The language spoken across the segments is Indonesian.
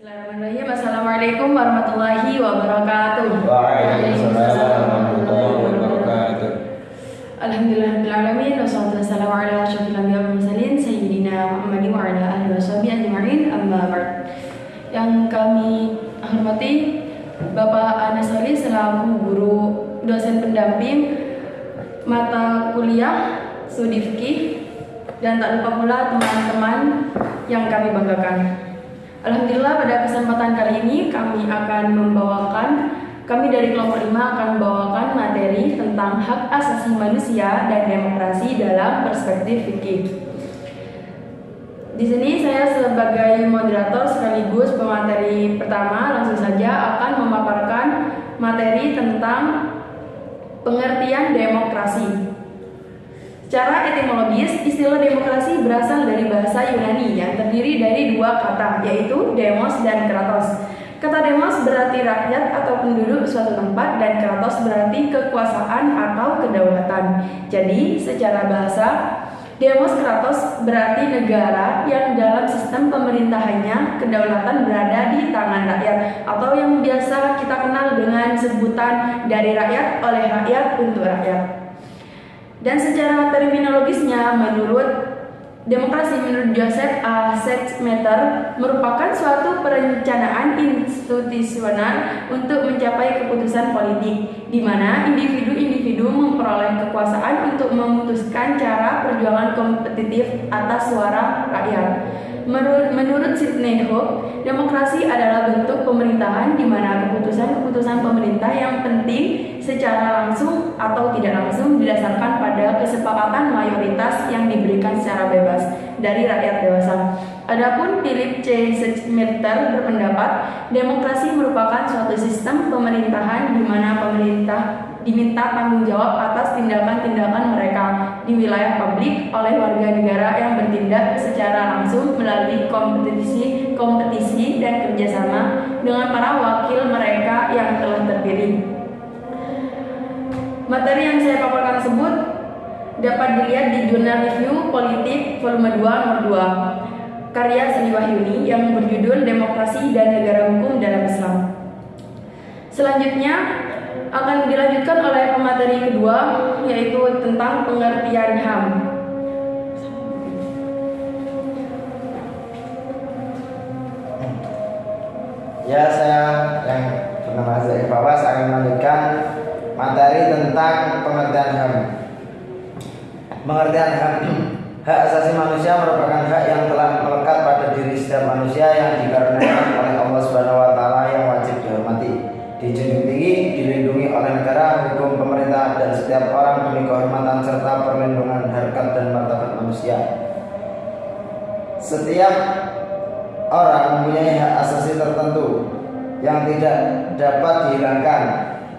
Bismillahirrahmanirrahim. Assalamualaikum warahmatullahi wabarakatuh. Waalaikumsalam warahmatullahi wabarakatuh. Alhamdulillahirrahmanirrahim. Wassalatu wassalamu ala asyrofil anbiya'i wal mursalin sayyidina Muhammadin wa ala alihi washabihi ajma'in. Amma ba'd. Yang kami hormati Bapak Anas Ali selaku guru dosen pendamping mata kuliah studi fikih, dan tak lupa pula teman-teman yang kami banggakan. Alhamdulillah, pada kesempatan kali ini kami dari kelompok 5 akan membawakan materi tentang hak asasi manusia dan demokrasi dalam perspektif fikih. Di sini saya sebagai moderator sekaligus pemateri pertama langsung saja akan memaparkan materi tentang pengertian demokrasi. Secara etimologis, istilah demokrasi berasal dari bahasa Yunani yang terdiri dari dua kata, yaitu demos dan kratos. Kata demos berarti rakyat atau penduduk suatu tempat, dan kratos berarti kekuasaan atau kedaulatan. Jadi, secara bahasa, demos kratos berarti negara yang dalam sistem pemerintahannya kedaulatan berada di tangan rakyat, atau yang biasa kita kenal dengan sebutan dari rakyat oleh rakyat untuk rakyat. Dan secara terminologisnya, demokrasi menurut Joseph A. Schumpeter merupakan suatu perencanaan institusional untuk mencapai keputusan politik, di mana individu-individu memperoleh kekuasaan untuk memutuskan cara perjuangan kompetitif atas suara rakyat. Menurut Sidney Hope, demokrasi adalah bentuk pemerintahan di mana keputusan-keputusan pemerintah yang penting secara langsung atau tidak langsung didasarkan pada kesepakatan mayoritas yang diberikan secara bebas dari rakyat dewasa. Adapun Philip C. Schumpeter berpendapat demokrasi merupakan suatu sistem pemerintahan di mana pemerintah diminta tanggung jawab atas tindakan-tindakan mereka di wilayah publik oleh warga negara yang bertindak secara langsung melalui kompetisi dan kerjasama dengan para wakil mereka yang telah terpilih. Materi yang saya paparkan tersebut dapat dilihat di Jurnal Review Politik Volume 2 Nomor 2 karya Seni Wahyuni yang berjudul Demokrasi dan Negara Hukum dalam Islam. Selanjutnya akan dilanjutkan oleh pemateri kedua, yaitu tentang pengertian HAM. Ya, saya yang bernama Zaid Fawas akan melanjutkan materi tentang pengertian HAM. Pengertian HAM, hak asasi manusia merupakan hak yang telah melekat pada diri setiap manusia yang dikarenakan oleh Allah Subhanahu wa taala yang wajib dihormati, dijunjung tinggi, dilindungi oleh negara, hukum pemerintah, dan setiap orang demi kehormatan serta perlindungan harkat dan martabat manusia. Setiap orang mempunyai hak asasi tertentu yang tidak dapat dihilangkan.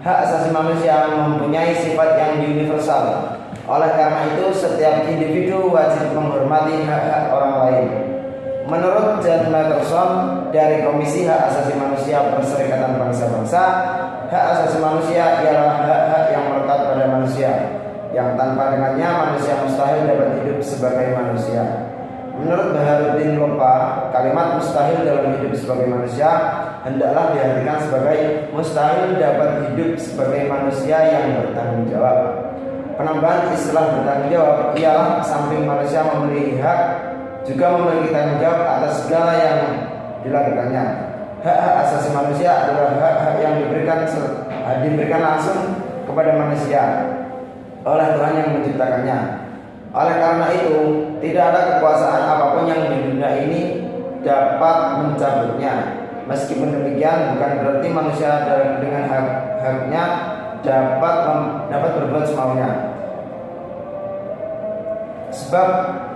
Hak asasi manusia mempunyai sifat yang universal. Oleh karena itu, setiap individu wajib menghormati hak-hak orang lain. Menurut John Matterson dari Komisi Hak Asasi Manusia Perserikatan Bangsa-Bangsa, hak asasi manusia ialah hak-hak yang melekat pada manusia, yang tanpa dengannya manusia mustahil dapat hidup sebagai manusia. Menurut Baharuddin Lopa, kalimat mustahil dalam hidup sebagai manusia hendaklah diartikan sebagai mustahil dapat hidup sebagai manusia yang bertanggung jawab. Penambahan istilah bertanggung jawab ialah samping manusia memiliki hak, juga memiliki tanggung jawab atas segala yang dilakukannya. Hak-hak asasi manusia adalah hak-hak yang diberikan langsung kepada manusia oleh Tuhan yang menciptakannya. Oleh karena itu, tidak ada kekuasaan apapun yang di dunia ini dapat mencabutnya. Meskipun demikian, bukan berarti manusia dengan hak-haknya dapat berbuat semaunya. Sebab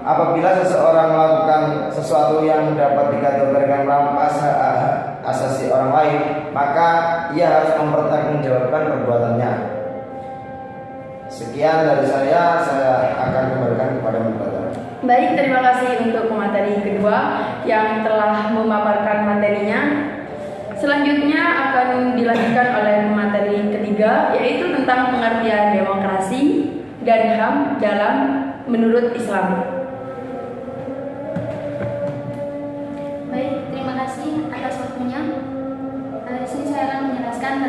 apabila seseorang melakukan sesuatu yang dapat dikategorikan merampas hak asasi orang lain, maka ia harus mempertanggungjawabkan perbuatannya. Sekian dari saya akan kembalikan kepada moderator. Baik, terima kasih untuk pemateri kedua yang telah memaparkan materinya. Selanjutnya akan dilanjutkan oleh materi ketiga, yaitu tentang pengertian demokrasi dan HAM dalam menurut Islam. Baik, terima kasih atas waktunya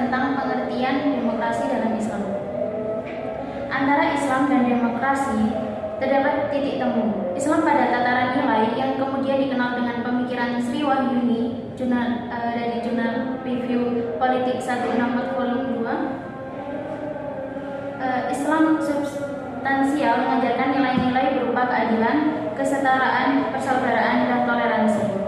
tentang pengertian demokrasi dalam Islam. Antara Islam dan demokrasi terdapat titik temu. Islam pada tataran nilai yang kemudian dikenal dengan pemikiran Sri Wahyuni dari jurnal Review Politik 164 volume 2. Islam substansial mengajarkan nilai-nilai berupa keadilan, kesetaraan, persaudaraan, dan toleransi.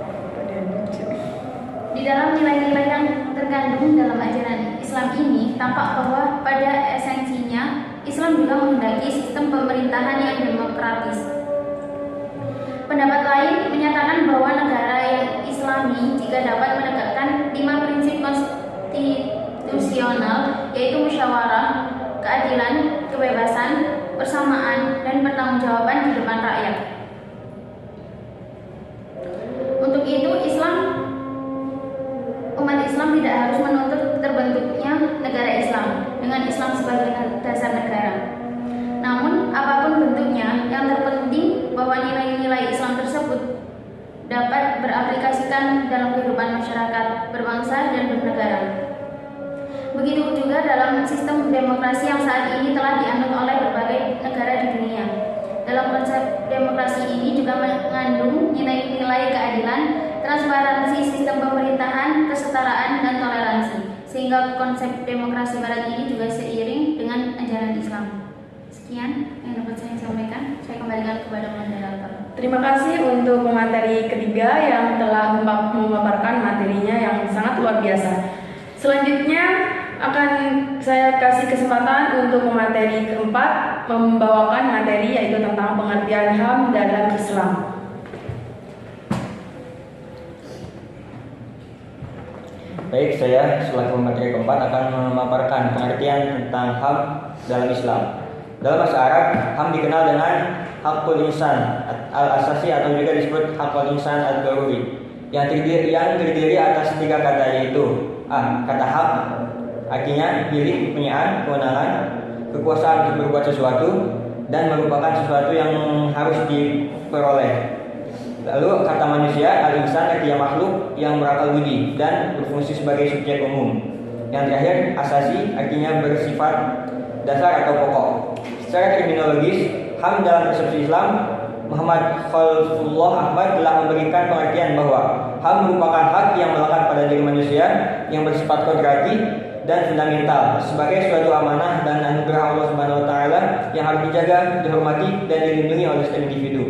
Di dalam nilai-nilai yang terkandung dalam ajaran Islam ini, tampak bahwa pada esensinya Islam juga menghendaki sistem pemerintahan yang demokratis. Pendapat lain menyatakan bahwa negara yang Islami jika dapat menegakkan 5 prinsip konstitusional, yaitu musyawarah, keadilan, kebebasan, persamaan, dan pertanggungjawaban di depan rakyat. Untuk itu, umat Islam tidak harus menuntut terbentuknya negara Islam dengan Islam sebagai dasar negara. Namun, apapun bentuknya, yang terpenting bahwa nilai-nilai Islam tersebut dapat beraplikasikan dalam kehidupan masyarakat, berbangsa, dan bernegara. Begitu juga dalam sistem demokrasi yang saat ini telah dianut oleh berbagai negara di dunia. Dalam konsep demokrasi ini juga mengandung nilai-nilai keadilan, transparansi sistem pemerintahan, kesetaraan, dan toleransi, sehingga konsep demokrasi barat ini juga seiring dengan ajaran Islam. Sekian yang dapat saya sampaikan. Saya kembalikan kepada moderator. Terima kasih untuk pemateri ketiga yang telah memaparkan materinya yang sangat luar biasa. Selanjutnya akan saya kasih kesempatan untuk pemateri keempat membawakan materi yaitu tentang pengertian HAM dalam Islam. Baik, saya selaku pemateri keempat akan memaparkan pengertian tentang HAM dalam Islam. Dalam bahasa Arab, HAM dikenal dengan hakul insan al-asasi atau juga disebut hakul insan al-daruri yang terdiri atas 3 kata, yaitu kata hak, artinya milik, kepunyaan, kewenangan, kekuasaan untuk berbuat sesuatu, dan merupakan sesuatu yang harus diperoleh. Lalu kata manusia, al-insan, artinya makhluk yang berakal budi dan berfungsi sebagai subjek umum. Yang terakhir, asasi, artinya bersifat dasar atau pokok. Secara terminologis, HAM dalam persepsi Islam, Muhammad Khalifullah Ahmad telah memberikan pengertian bahwa HAM merupakan hak yang melekat pada diri manusia yang bersifat kodrati dan fundamental sebagai suatu amanah dan anugerah Allah Subhanahu wa taala yang harus dijaga, dihormati, dan dilindungi oleh setiap individu,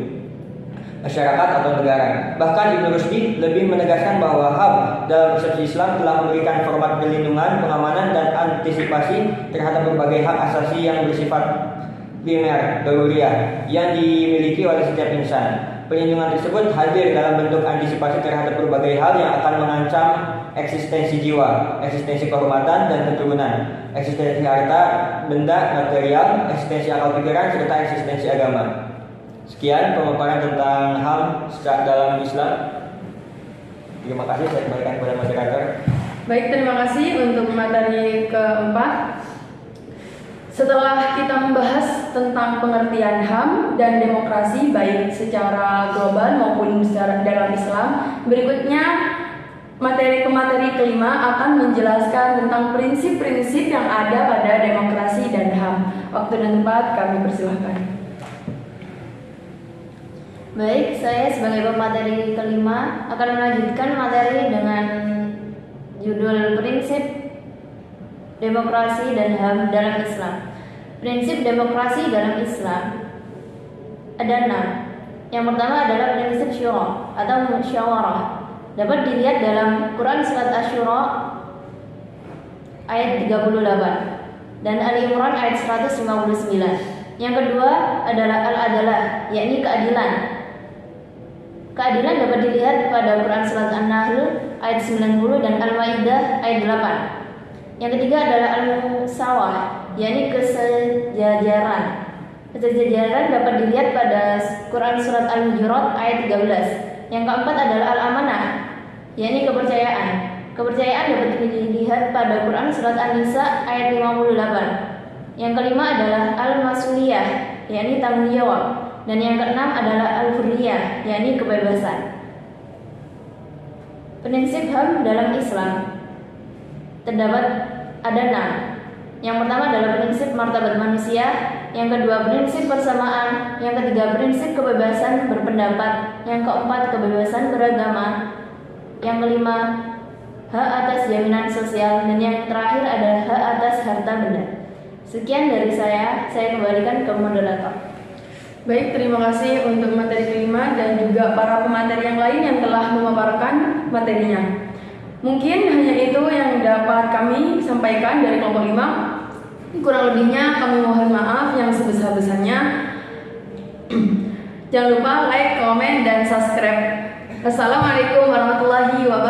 masyarakat atau negara. Bahkan Ibnu Rushdi lebih menegaskan bahwa HAM dalam persepsi Islam telah memberikan format perlindungan, pengamanan, dan antisipasi terhadap berbagai hak asasi yang bersifat primer, daruriyah, yang dimiliki oleh setiap insan. Perlindungan tersebut hadir dalam bentuk antisipasi terhadap berbagai hal yang akan mengancam eksistensi jiwa, eksistensi kehormatan dan keturunan, eksistensi harta, benda, material, eksistensi akal pikiran, serta eksistensi agama. Sekian pemaparan tentang HAM dalam Islam. Terima kasih, saya kembalikan kepada moderator. Baik, terima kasih untuk materi keempat. Setelah kita membahas tentang pengertian HAM dan demokrasi baik secara global maupun secara dalam Islam, berikutnya materi kelima akan menjelaskan tentang prinsip-prinsip yang ada pada demokrasi dan HAM. Waktu dan tempat kami persilahkan. Baik, saya sebagai pemateri kelima akan melanjutkan materi dengan judul prinsip demokrasi dan HAM dalam Islam. Prinsip demokrasi dalam Islam ada 6. Yang pertama adalah prinsip syura atau musyawarah. Dapat dilihat dalam Quran surat Asy-Syura ayat 38 dan Ali Imran ayat 159. Yang kedua adalah al-adalah, yakni keadilan. Keadilan dapat dilihat pada Quran surat An-Nahl ayat 90 dan Al-Maidah ayat 8. Yang ketiga adalah al-musawah, yakni kesejajaran. Kesejajaran dapat dilihat pada Quran surat Al-Hujurat ayat 13. Yang keempat adalah al-amanah, yakni kepercayaan. Kepercayaan dapat dilihat pada Quran surat An-Nisa ayat 58. Yang kelima adalah al-masuliyah, yakni tanggung jawab. Dan yang keenam adalah al-hurriyah, yakni kebebasan. Prinsip HAM dalam Islam terdapat ada 6. Yang pertama adalah prinsip martabat manusia, yang kedua prinsip persamaan, yang ketiga prinsip kebebasan berpendapat, yang keempat kebebasan beragama, yang kelima hak atas jaminan sosial, dan yang terakhir adalah hak atas harta benda. Sekian dari saya kembalikan ke moderator. Baik, terima kasih untuk materi kelima dan juga para pemateri yang lain yang telah memaparkan materinya. Mungkin hanya itu yang dapat kami sampaikan dari kelompok 5. Kurang lebihnya kami mohon maaf yang sebesar-besarnya. Jangan lupa like, komen, dan subscribe. Assalamualaikum warahmatullahi wabarakatuh.